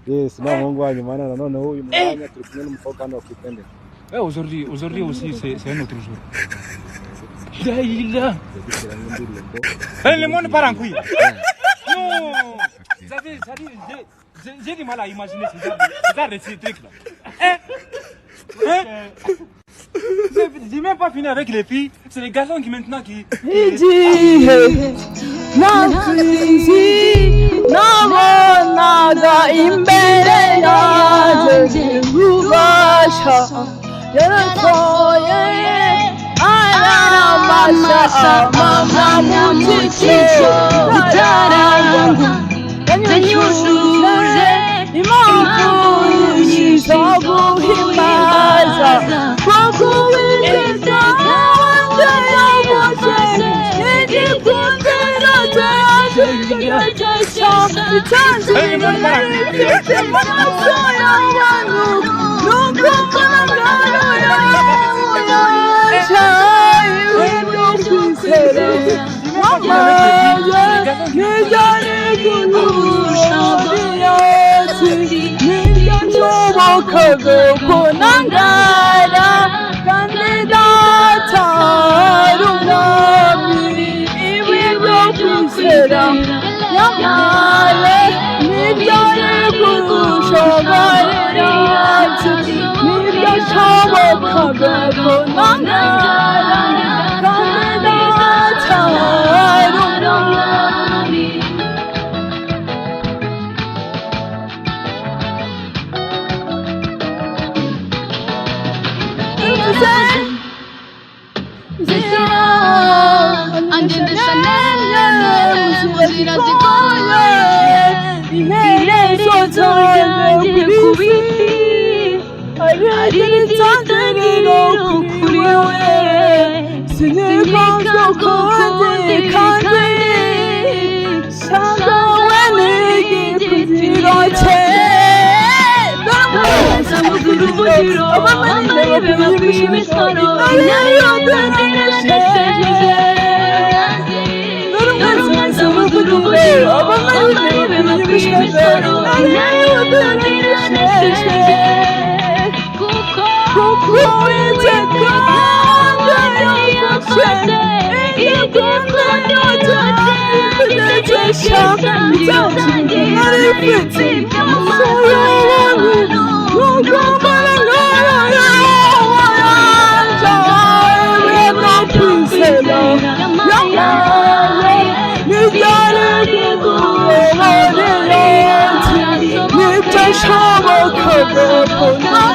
Yes, na Mungu wanyu maana naona huyu mwanya tulikuwa n'umukobwa hano wakipende. Aujourd'hui aussi c'est un autre jour. Daïla. Le monde part en couille. Non. Ça dit j'ai du mal à imaginer ces trucs là. J'ai même pas fini avec les filles, c'est les garçons qui maintenant qui 나보나가 임베레야 제루바샤 여러토에 아라마샤 마마무치치 우타라양구 다뉴슈레 이마부니 서구 힘마자 과거에 대자원자여보세 내지군대라자 Shama